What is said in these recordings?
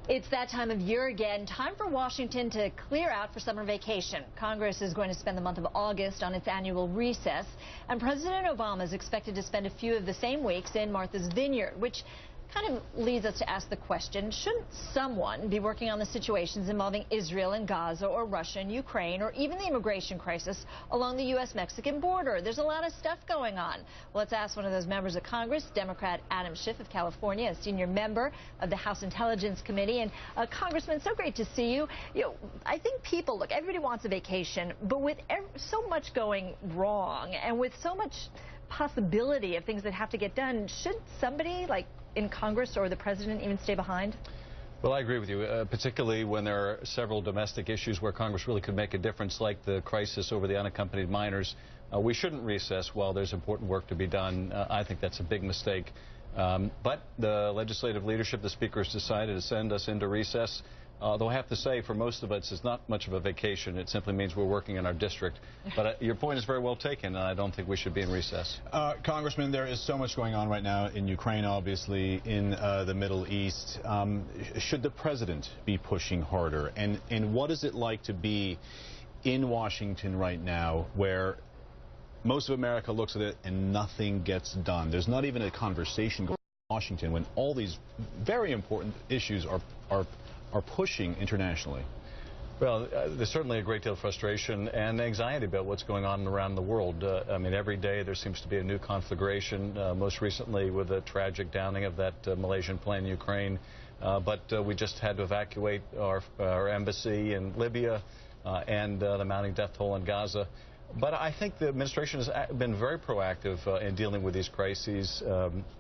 It's that time of year again. Time for Washington to clear out for summer vacation. Congress is going to spend the month of August on its annual recess, and President Obama is expected to spend a few of the same weeks in Martha's Vineyard, which kind of leads us to ask the question, shouldn't someone be working on the situations involving Israel and Gaza, or Russia and Ukraine, or even the immigration crisis along the U.S.-Mexican border? There's a lot of stuff going on. Well, let's ask one of those members of Congress, Democrat Adam Schiff of California, a senior member of the House Intelligence Committee. And Congressman, so great to see you. I think people, look, everybody wants a vacation, but with so much going wrong and with so much possibility of things that have to get done, should somebody like in Congress or the president even stay behind? Well, I agree with you, particularly when there are several domestic issues where Congress really could make a difference, like the crisis over the unaccompanied minors. We shouldn't recess while there's important work to be done. I think that's a big mistake. But the legislative leadership, the Speaker, has decided to send us into recess. Though I have to say, for most of us, it's not much of a vacation. It simply means we're working in our district. But your point is very well taken, and I don't think we should be in recess. Congressman, there is so much going on right now in Ukraine, obviously, in the Middle East. Should the president be pushing harder? And what is it like to be in Washington right now, where most of America looks at it and nothing gets done? There's not even a conversation going on in Washington when all these very important issues are pushing internationally. Well, there's certainly a great deal of frustration and anxiety about what's going on around the world. I mean, every day there seems to be a new conflagration, most recently with the tragic downing of that Malaysian plane in Ukraine. But we just had to evacuate our embassy in Libya and the mounting death toll in Gaza. But I think the administration has been very proactive in dealing with these crises.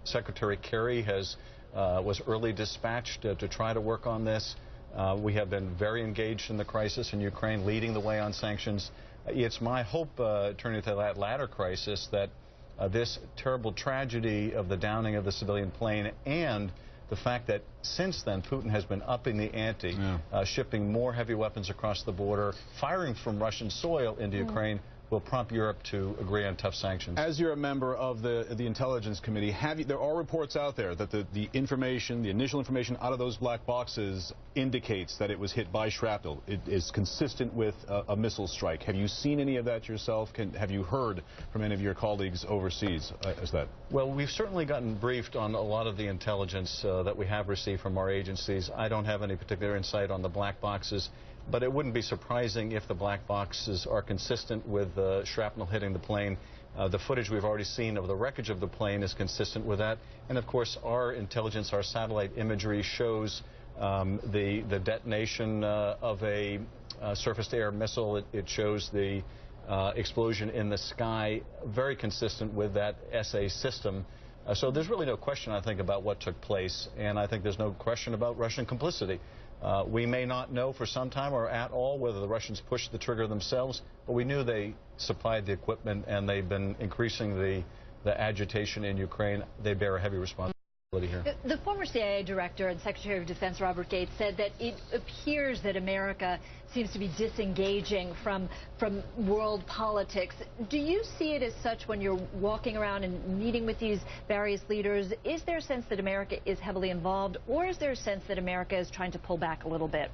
Secretary Kerry was early dispatched to try to work on this. We have been very engaged in the crisis in Ukraine, leading the way on sanctions. It's my hope, turning to that latter crisis, that this terrible tragedy of the downing of the civilian plane and the fact that since then Putin has been upping the ante, shipping more heavy weapons across the border, firing from Russian soil into Ukraine, will prompt Europe to agree on tough sanctions. As you're a member of the Intelligence Committee, there are reports out there that the initial information out of those black boxes indicates that it was hit by shrapnel. It is consistent with a missile strike. Have you seen any of that yourself? Have you heard from any of your colleagues overseas as that? Well, we've certainly gotten briefed on a lot of the intelligence that we have received from our agencies. I don't have any particular insight on the black boxes, but it wouldn't be surprising if the black boxes are consistent with shrapnel hitting the plane. The footage we've already seen of the wreckage of the plane is consistent with that. And of course, our intelligence, our satellite imagery shows the detonation of a surface-to-air missile. It shows the explosion in the sky, very consistent with that SA system. So there's really no question, I think, about what took place. And I think there's no question about Russian complicity. We may not know for some time or at all whether the Russians pushed the trigger themselves, but we knew they supplied the equipment and they've been increasing the agitation in Ukraine. They bear a heavy responsibility here. The former CIA director and Secretary of Defense Robert Gates said that it appears that America seems to be disengaging from world politics. Do you see it as such when you're walking around and meeting with these various leaders? Is there a sense that America is heavily involved, or is there a sense that America is trying to pull back a little bit?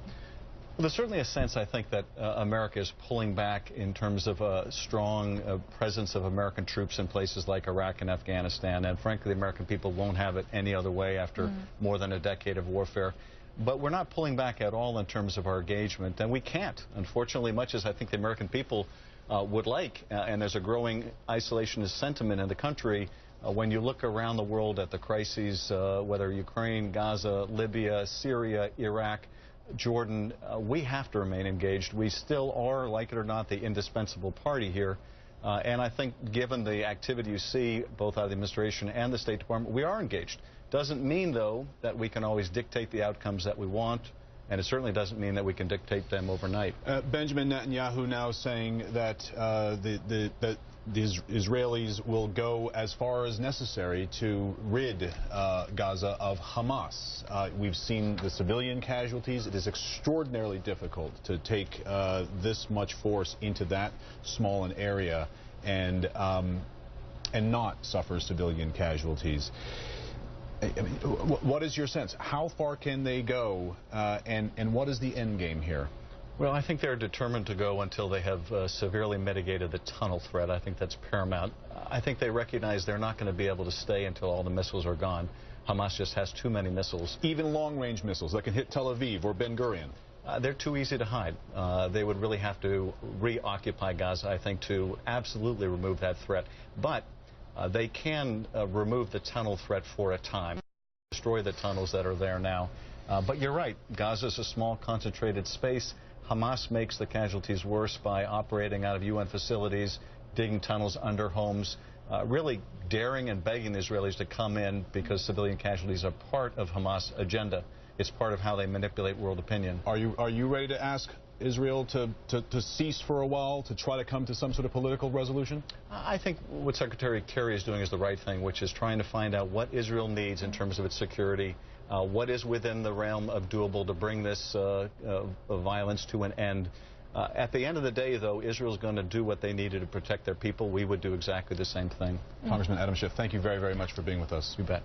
Well, there's certainly a sense, I think, that America is pulling back in terms of a strong presence of American troops in places like Iraq and Afghanistan. And frankly, the American people won't have it any other way after more than a decade of warfare. But we're not pulling back at all in terms of our engagement. And we can't, unfortunately, much as I think the American people would like. And there's a growing isolationist sentiment in the country. When you look around the world at the crises, whether Ukraine, Gaza, Libya, Syria, Iraq, Jordan, we have to remain engaged. We still are, like it or not, the indispensable party here. And I think given the activity you see both out of the administration and the State Department, we are engaged. Doesn't mean, though, that we can always dictate the outcomes that we want, and it certainly doesn't mean that we can dictate them overnight. Benjamin Netanyahu now saying that the Israelis will go as far as necessary to rid Gaza of Hamas. We've seen the civilian casualties. It is extraordinarily difficult to take this much force into that small an area and not suffer civilian casualties. I mean, what is your sense? How far can they go, and what is the end game here? Well, I think they're determined to go until they have severely mitigated the tunnel threat. I think that's paramount. I think they recognize they're not going to be able to stay until all the missiles are gone. Hamas just has too many missiles. Even long-range missiles that can hit Tel Aviv or Ben Gurion? They're too easy to hide. They would really have to reoccupy Gaza, I think, to absolutely remove that threat. But they can remove the tunnel threat for a time, destroy the tunnels that are there now. But you're right, Gaza is a small, concentrated space. Hamas makes the casualties worse by operating out of UN facilities, digging tunnels under homes, really daring and begging the Israelis to come in because civilian casualties are part of Hamas' agenda. It's part of how they manipulate world opinion. Are you ready to ask Israel to cease for a while, to try to come to some sort of political resolution? I think what Secretary Kerry is doing is the right thing, which is trying to find out what Israel needs in terms of its security, what is within the realm of doable to bring this violence to an end. At the end of the day, though, Israel's going to do what they needed to protect their people. We would do exactly the same thing. Congressman Adam Schiff, thank you very, very much for being with us. You bet.